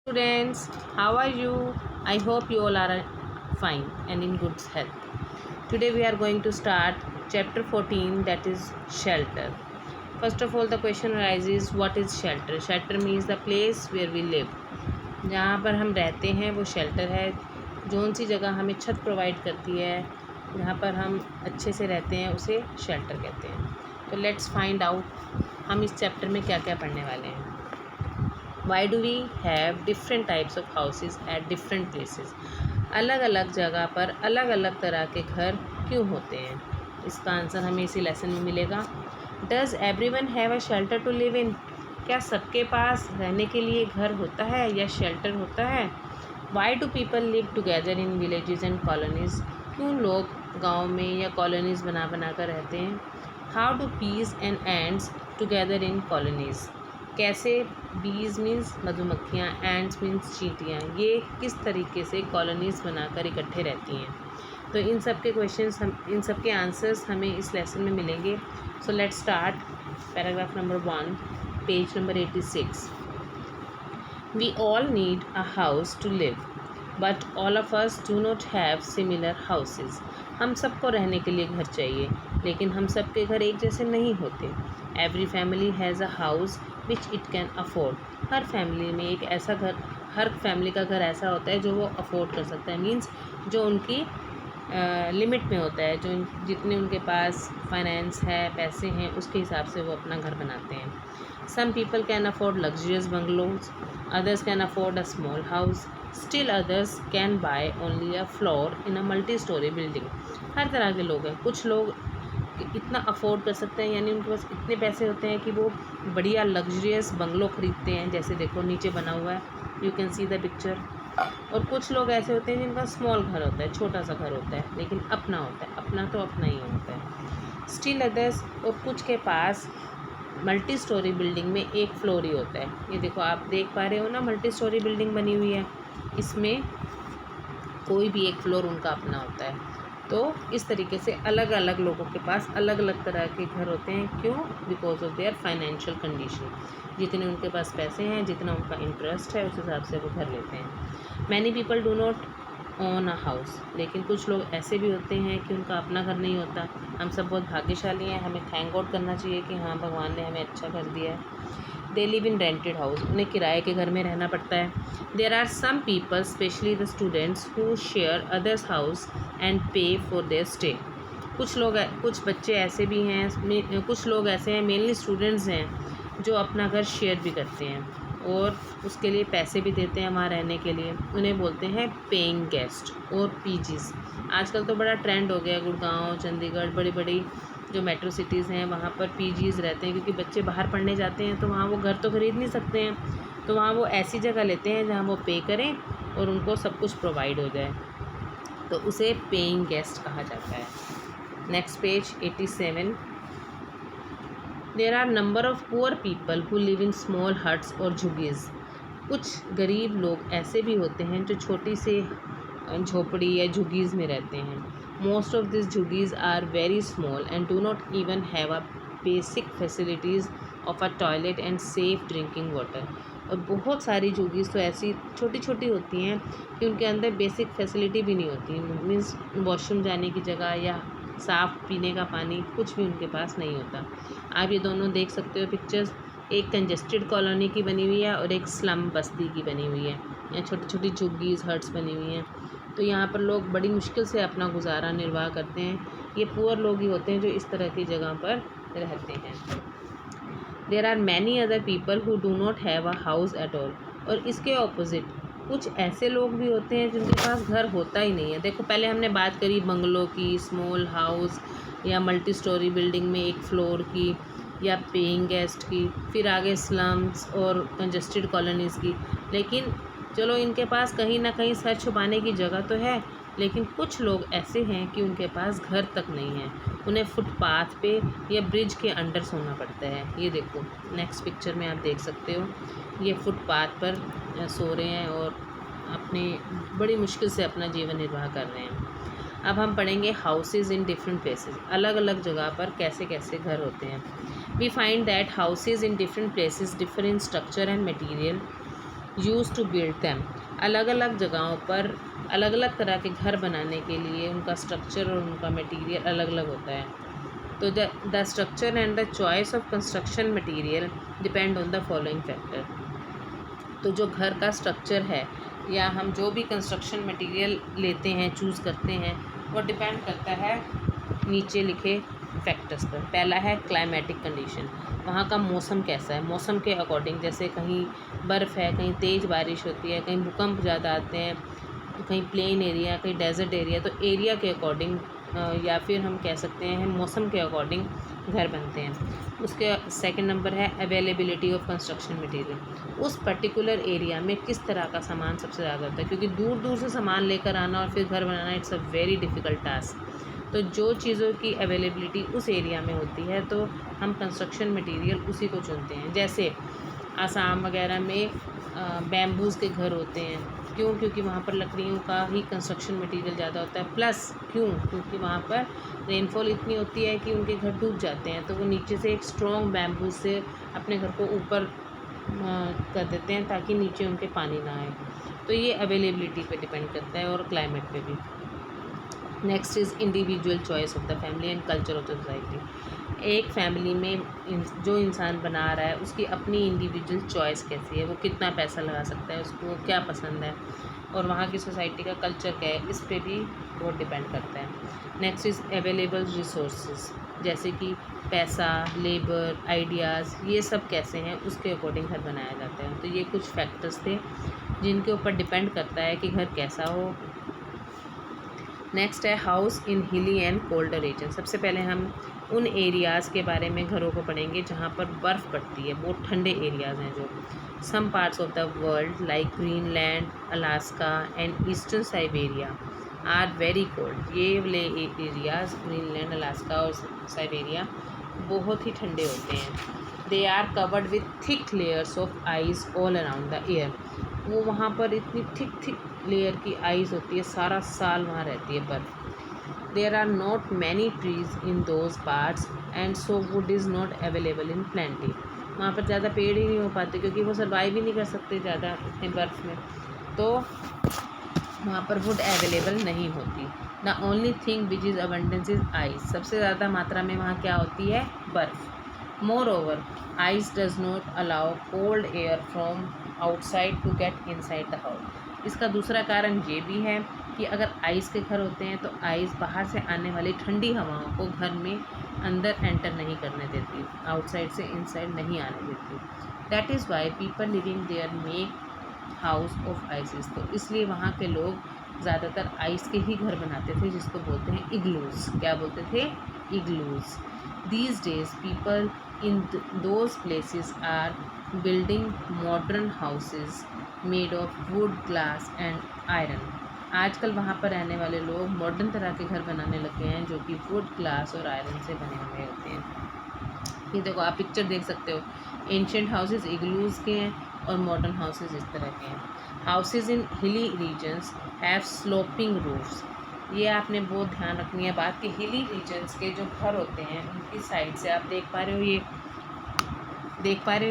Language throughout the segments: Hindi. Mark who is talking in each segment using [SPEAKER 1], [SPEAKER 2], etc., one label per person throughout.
[SPEAKER 1] Students, how are you? I hope you all are fine and in good health. Today we are going to start chapter 14, that is shelter. First of all, the question arises, what is shelter? Shelter means the place where we live. जहाँ पर हम रहते हैं वो शेल्टर है. जौन सी जगह हमें छत प्रोवाइड करती है, जहाँ पर हम अच्छे से रहते हैं, उसे शेल्टर कहते हैं. तो लेट्स फाइंड आउट हम इस चैप्टर में क्या क्या पढ़ने वाले हैं. Why do we have different types of houses at different places. अलग अलग जगह पर अलग अलग तरह के घर क्यों होते हैं, इसका आंसर हमें इसी लेसन में मिलेगा. Does everyone have a shelter to live in. क्या सबके पास रहने के लिए घर होता है या शेल्टर होता है. Why do people live together in villages and colonies. क्यों लोग गाँव में या कॉलोनीज़ बना कर रहते हैं. हाउ डू बीज and ends together in colonies. कैसे बीज मीन्स मधुमक्खियाँ, एंड्स मीन्स चींटियाँ, ये किस तरीके से कॉलोनीज़ बनाकर इकट्ठे रहती हैं. तो इन सब के क्वेश्चंस इन सब के आंसर्स हमें इस लेसन में मिलेंगे. So let's start. Paragraph number 1, page number 86. We all need a house to live but all of us do not have similar houses. हम सबको रहने के लिए घर चाहिए, लेकिन हम सबके घर एक जैसे नहीं होते. Every family has a house which it can afford. Her family में एक ऐसा घर, हर फैमिली का घर ऐसा होता है जो वो अफोर्ड कर सकता है. मीन्स जो उनकी लिमिट में होता है, जो जितने उनके पास फाइनेंस है, पैसे हैं, उसके हिसाब से वो अपना घर बनाते हैं. Some people can afford luxurious bungalows, others can afford a small house, still others can buy only a floor in a multi-story building. हर तरह के लोग हैं. कुछ लोग इतना अफोर्ड कर सकते हैं, यानी उनके पास इतने पैसे होते हैं कि वो बढ़िया लग्जरियस बंगलो ख़रीदते हैं, जैसे देखो नीचे बना हुआ है, you can see the picture. और कुछ लोग ऐसे होते हैं जिनका स्मॉल घर होता है, छोटा सा घर होता है, लेकिन अपना होता है. अपना तो अपना ही होता है. स्टिल अदर्स, और कुछ के पास मल्टी स्टोरी बिल्डिंग में एक फ्लोर ही होता है. ये देखो आप देख पा रहे हो ना, मल्टी स्टोरी बिल्डिंग बनी हुई है, इसमें कोई भी एक फ्लोर उनका अपना होता है. तो इस तरीके से अलग अलग लोगों के पास अलग अलग तरह के घर होते हैं. क्यों? Because of their financial condition. जितने उनके पास पैसे हैं, जितना उनका इंटरेस्ट है, उस हिसाब से वो घर लेते हैं. Many people do not own a house. लेकिन कुछ लोग ऐसे भी होते हैं कि उनका अपना घर नहीं होता. हम सब बहुत भाग्यशाली हैं, हमें थैंक गॉड करना चाहिए कि हाँ, भगवान ने हमें अच्छा घर दिया है. They live in rented house. उन्हें किराए के घर में रहना पड़ता है. There are some people, specially the students, who share others house and pay for their stay. कुछ बच्चे ऐसे भी हैं, कुछ लोग ऐसे हैं, मेनली स्टूडेंट्स हैं, जो अपना घर शेयर भी करते हैं और उसके लिए पैसे भी देते हैं वहाँ रहने के लिए. उन्हें बोलते हैं पेइंग गेस्ट और पीजीज़. आजकल तो बड़ा ट्रेंड हो गया है, गुड़गांव, चंडीगढ़, बड़ी बड़ी जो मेट्रो सिटीज़ हैं वहाँ पर पीजीज़ रहते हैं, क्योंकि बच्चे बाहर पढ़ने जाते हैं तो वहाँ वो घर तो ख़रीद नहीं सकते हैं. तो वहाँ वो ऐसी जगह लेते हैं जहाँ वो पे करें और उनको सब कुछ प्रोवाइड हो जाए. तो उसे पेइंग गेस्ट कहा जाता है. Next page 87. There are number of poor people who live in small huts और झुग्गीज़. कुछ गरीब लोग ऐसे भी होते हैं जो छोटी से झोपड़ी या झुग्गीज़ में रहते हैं. Most of this jhuggis are very small and do not even have a basic facilities of a toilet and safe drinking water. और बहुत सारी झुग्गीज़ तो ऐसी छोटी छोटी होती हैं कि उनके अंदर बेसिक फैसिलिटी भी नहीं होती. मीन्स वॉशरूम जाने की जगह या साफ़ पीने का पानी कुछ भी उनके पास नहीं होता. आप ये दोनों देख सकते हो पिक्चर्स. एक कंजेस्टेड कॉलोनी की बनी हुई है और एक स्लम बस्ती की बनी हुई है. यहाँ छोटी छोटी झुग्गीज़, हट्स बनी हुई हैं. तो यहाँ पर लोग बड़ी मुश्किल से अपना गुजारा निर्वाह करते हैं. ये पुअर लोग ही होते हैं जो इस तरह की जगह पर रहते हैं. There are many other people who do not have a house at all. और इसके ऑपोजिट कुछ ऐसे लोग भी होते हैं जिनके पास घर होता ही नहीं है. देखो पहले हमने बात करी बंगलो की, स्मॉल हाउस या मल्टी स्टोरी बिल्डिंग में एक फ्लोर की, या पेइंग गेस्ट की, फिर आगे स्लम्स और कंजेस्टेड कॉलोनीज़ की. लेकिन चलो इनके पास कहीं ना कहीं सर छुपाने की जगह तो है, लेकिन कुछ लोग ऐसे हैं कि उनके पास घर तक नहीं है. उन्हें फुटपाथ पे या ब्रिज के अंडर सोना पड़ता है. ये देखो नेक्स्ट पिक्चर में आप देख सकते हो, ये फुटपाथ पर सो रहे हैं और अपनी बड़ी मुश्किल से अपना जीवन निर्वाह कर रहे हैं. अब हम पढ़ेंगे हाउसेज इन डिफरेंट प्लेसेस. अलग अलग जगह पर कैसे कैसे घर होते हैं. We find that houses in different places differ in structure and material use to build them. अलग अलग जगहों पर अलग अलग तरह के घर बनाने के लिए उनका स्ट्रक्चर और उनका मटेरियल अलग अलग होता है। तो the structure and the choice of construction material depend on the following factor. तो जो घर का स्ट्रक्चर है या हम जो भी कंस्ट्रक्शन मटेरियल लेते हैं, चूज़ करते हैं, वो डिपेंड करता है नीचे लिखे फैक्टर्स पर। पहला है क्लाइमेटिक कंडीशन, वहाँ का मौसम कैसा है। मौसम के अकॉर्डिंग, जैसे कहीं बर्फ़ है, कहीं तेज़ बारिश होती है, कहीं भूकंप ज़्यादा आते हैं, कहीं प्लेन एरिया, कहीं डेजर्ट एरिया, तो एरिया के अकॉर्डिंग या फिर हम कह सकते हैं मौसम के अकॉर्डिंग घर बनते हैं। उसके सेकंड नंबर है अवेलेबिलिटी ऑफ कंस्ट्रक्शन मटेरियल। उस पर्टिकुलर एरिया में किस तरह का सामान सबसे ज़्यादा होता है, क्योंकि दूर दूर से सामान लेकर आना और फिर घर बनाना it's a very difficult task. तो जो चीज़ों की अवेलेबिलिटी उस एरिया में होती है तो हम कंस्ट्रक्शन मटेरियल उसी को चुनते हैं। जैसे आसाम वगैरह में बैम्बूज़ के घर होते हैं। क्यों? क्योंकि वहाँ पर लकड़ियों का ही कंस्ट्रक्शन मटेरियल ज़्यादा होता है। प्लस क्योंकि वहाँ पर रेनफॉल इतनी होती है कि उनके घर डूब जाते हैं, तो वो नीचे से एक स्ट्रॉन्ग बैम्बू से अपने घर को ऊपर कर देते हैं ताकि नीचे उनके पानी ना आए। तो ये अवेलेबिलिटी पे डिपेंड करता है और क्लाइमेट पे भी। Next is individual choice of the family and culture of the society. एक फैमिली में जो इंसान बना रहा है उसकी अपनी इंडिविजुअल चॉइस कैसी है, वो कितना पैसा लगा सकता है, उसको क्या पसंद है, और वहाँ की सोसाइटी का कल्चर क्या है, इस पे भी बहुत डिपेंड करता है। नेक्स्ट इज़ अवेलेबल रिसोर्सेज, जैसे कि पैसा, लेबर, आइडियाज़, ये सब कैसे हैं, उसके अकॉर्डिंग घर बनाया जाता है। तो ये कुछ फैक्टर्स थे जिनके ऊपर डिपेंड करता है कि घर कैसा हो। नेक्स्ट है हाउस इन हिली एंड कोल्डर रीजन। सबसे पहले हम उन एरियाज़ के बारे में घरों को पढ़ेंगे जहाँ पर बर्फ़ पड़ती है, बहुत ठंडे एरियाज़ हैं जो। Some parts of the world like Greenland, Alaska and eastern Siberia are very cold. ये वाले एरियाज़ ग्रीनलैंड, अलास्का और साइबेरिया बहुत ही ठंडे होते हैं। They are covered with thick layers of ice all around the year. वो वहाँ पर इतनी थिक लेयर की आइस होती है, सारा साल वहाँ रहती है बर्फ़। There are not many trees in those parts and so wood is not available in plenty. वहाँ पर ज़्यादा पेड़ ही नहीं हो पाते क्योंकि वो सर्वाइव ही नहीं कर सकते ज़्यादा इतने बर्फ़ में, तो वहाँ पर वुड अवेलेबल नहीं होती। The only thing which is abundance is ice. सबसे ज़्यादा मात्रा में वहाँ क्या होती है? बर्फ़। Moreover ice does not allow cold air from outside to get inside the house. इसका दूसरा कारण ये भी है कि अगर आइस के घर होते हैं तो आइस बाहर से आने वाली ठंडी हवाओं को घर में अंदर एंटर नहीं करने देती, आउटसाइड से इनसाइड नहीं आने देती। That is why people living there make house of ices. तो इसलिए वहाँ के लोग ज़्यादातर आइस के ही घर बनाते थे, जिसको बोलते हैं इग्लूज़। क्या बोलते थे? Igloos. These days people in those places are building modern houses made of wood, glass and iron। आजकल वहाँ पर रहने वाले लोग मॉडर्न तरह के घर बनाने लगे हैं जो कि वुड, ग्लास और आयरन से बने हुए होते हैं। ये देखो, आप पिक्चर देख सकते हो, एंशियंट हाउसेज इग्लूज़ के हैं और मॉडर्न हाउसेज इस तरह के हैं। हाउसेज इन हिली रीजन्स हैव स्लोपिंग रूफ्स। ये आपने बहुत ध्यान रखनी है बात कि हिली रीजन्स के जो घर होते हैं उनकी साइड से आप देख पा रहे हो,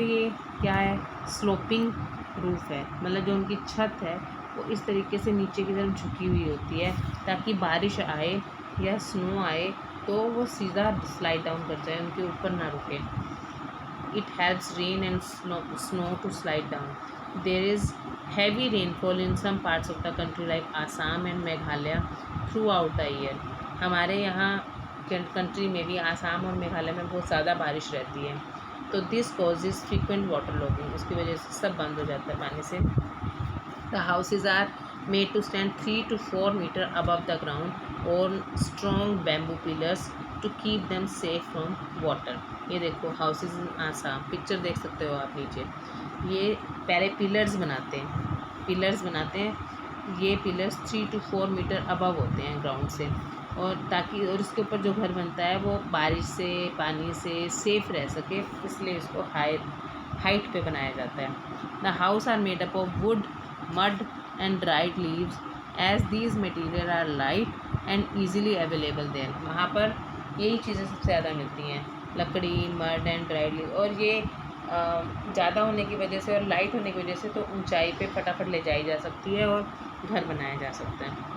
[SPEAKER 1] ये क्या है? स्लोपिंग रूफ है। मतलब जो उनकी छत है वो इस तरीके से नीचे की तरफ झुकी हुई होती है ताकि बारिश आए या स्नो आए तो वो सीधा स्लाइड डाउन कर जाए, उनके ऊपर ना रुके। It helps rain and snow to slide down. There is heavy rainfall in some parts of the country like Assam and Meghalaya throughout the year. हमारे यहाँ कंट्री में भी आसाम और मेघालय में बहुत ज़्यादा बारिश रहती है, तो this causes frequent water logging. उसकी वजह से सब बंद हो जाता है पानी से। The houses are made to stand 3 to 4 metre above the ground और strong bamboo pillars to keep them safe from water. ये देखो, हाउसेज इन आसाम, पिक्चर देख सकते हो आप नीचे। ये पहले पिलर्स बनाते हैं। ये पिलर्स 3 to 4 मीटर अबव होते हैं ग्राउंड से, और इसके ऊपर जो घर बनता है वो बारिश से, पानी से सेफ रह सके, इसलिए इसको हाइट पे बनाया जाता है। The house are made up of wood, mud and dried leaves as these material are light and easily available there. वहाँ पर यही चीज़ें सबसे ज़्यादा मिलती हैं, लकड़ी, मड एंड ड्राइड लीव। और ये ज़्यादा होने की वजह से और लाइट होने की वजह से तो ऊंचाई पे फटाफट ले जाई जा सकती है और घर बनाया जा सकता है।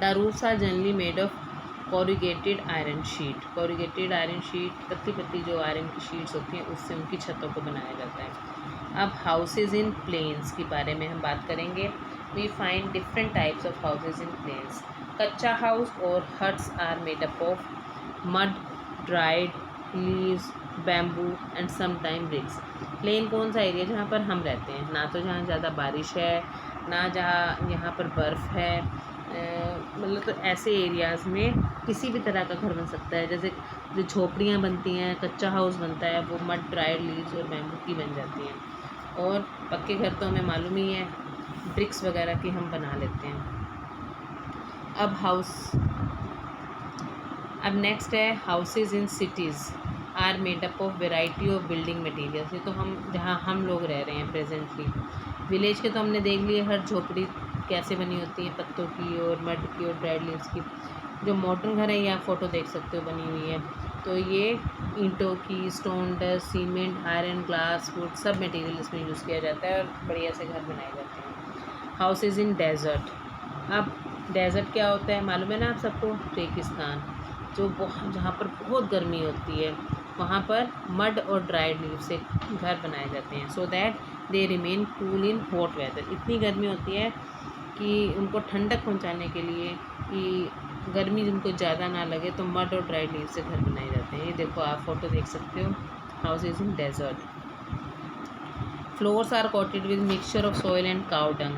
[SPEAKER 1] The roofs are generally made of corrugated iron sheet. Corrugated iron sheet पतली पतली जो आयरन की शीट्स होती हैं उससे उनकी छतों को बनाया जाता है। अब हाउसेज इन प्लेन्स के बारे में हम बात करेंगे। We find different types of houses in plains. Kutcha house और huts are made up of mud, dried leaves, bamboo and sometime bricks. Plain कौन सा एरिया जहाँ पर हम रहते हैं, ना तो जहाँ ज़्यादा बारिश है ना जहाँ यहाँ पर बर्फ़ है, मतलब तो ऐसे एरियाज़ में किसी भी तरह का घर बन सकता है। जैसे जो झोपड़ियाँ बनती हैं, कच्चा हाउस बनता है, वो मड, ड्राइड लीव्स और बैम्बू की बन जाती हैं। और पक्के घर तो हमें मालूम ही है, ब्रिक्स वगैरह की हम बना लेते हैं। अब नेक्स्ट है houses in cities are made up of variety of building materials. ये तो हम जहाँ हम लोग रह रहे हैं प्रेजेंटली। विलेज के तो हमने देख लिए हर झोपड़ी कैसे बनी होती है, पत्तों की और मड की और ड्राइड लीव्स की। जो मॉडर्न घर है ये आप फ़ोटो देख सकते हो बनी हुई है, तो ये ईंटों की, stone, dust, cement, iron, glass, would सब मटेरियल इसमें यूज़ किया जाता है और बढ़िया से घर बनाए जाते हैं। Houses in desert. अब डेजर्ट क्या होता है मालूम है ना आप सबको? रेगिस्तान, जो जहाँ पर बहुत गर्मी होती है वहाँ पर मड और ड्राइड लीव से घर बनाए जाते हैं, so that they remain cool in hot weather. इतनी गर्मी होती है कि उनको ठंडक पहुँचाने के लिए कि गर्मी जिनको ज़्यादा ना लगे तो मड और ड्राइड लीव से घर बनाए जाते हैं। ये देखो आप फोटो देख सकते हो, houses in desert. Floors are coated with mixture of soil and cow dung,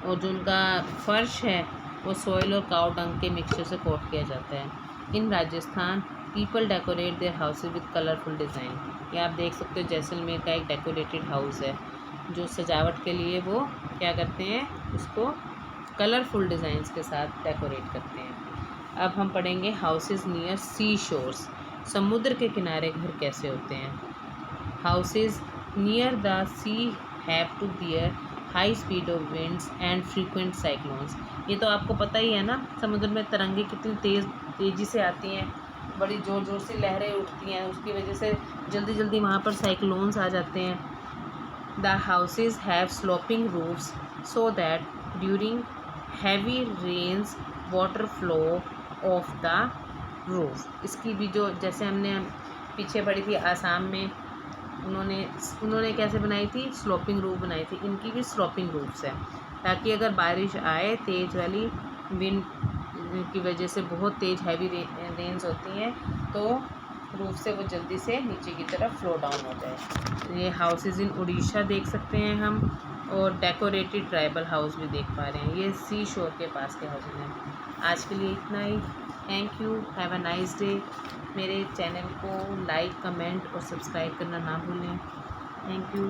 [SPEAKER 1] और जो उनका फर्श है वो सॉइल और काउ डंग के मिक्सचर से कोट किया जाता है। In Rajasthan people decorate their houses with colourful design. ये आप देख सकते हो जैसलमेर का एक डेकोरेटेड हाउस है, जो सजावट के लिए वो क्या करते हैं, उसको कलरफुल डिज़ाइंस के साथ डेकोरेट करते हैं। अब हम पढ़ेंगे हाउसेज नियर सी शोर्स। समुद्र के किनारे घर कैसे होते हैं। Houses near the sea have to bear high speed of winds and frequent cyclones. ये तो आपको पता ही है ना, समुद्र में तरंगे कितनी तेज़ी से आती हैं, बड़ी ज़ोर ज़ोर से लहरें उठती हैं, उसकी वजह से जल्दी जल्दी वहाँ पर साइक्लोन्स आ जाते हैं। The houses have sloping roofs so that during heavy rains water flow off the roof. इसकी भी जो जैसे हमने पीछे पढ़ी थी आसाम में, उन्होंने कैसे बनाई थी, स्लोपिंग रूफ बनाई थी। इनकी भी स्लोपिंग रूफ्स है, ताकि अगर बारिश आए तेज़ वाली विंड की वजह से, बहुत तेज़ हैवी रेन्स होती हैं, तो रूफ से वो जल्दी से नीचे की तरफ फ्लो डाउन हो जाए। ये हाउसेज इन उड़ीसा देख सकते हैं हम, और डेकोरेटेड ट्राइबल हाउस भी देख पा रहे हैं। ये सी शोर के पास के हाउसेज हैं। आज के लिए इतना ही। Thank you, have a nice day. मेरे चैनल को लाइक, कमेंट और सब्सक्राइब करना ना भूलें। Thank you.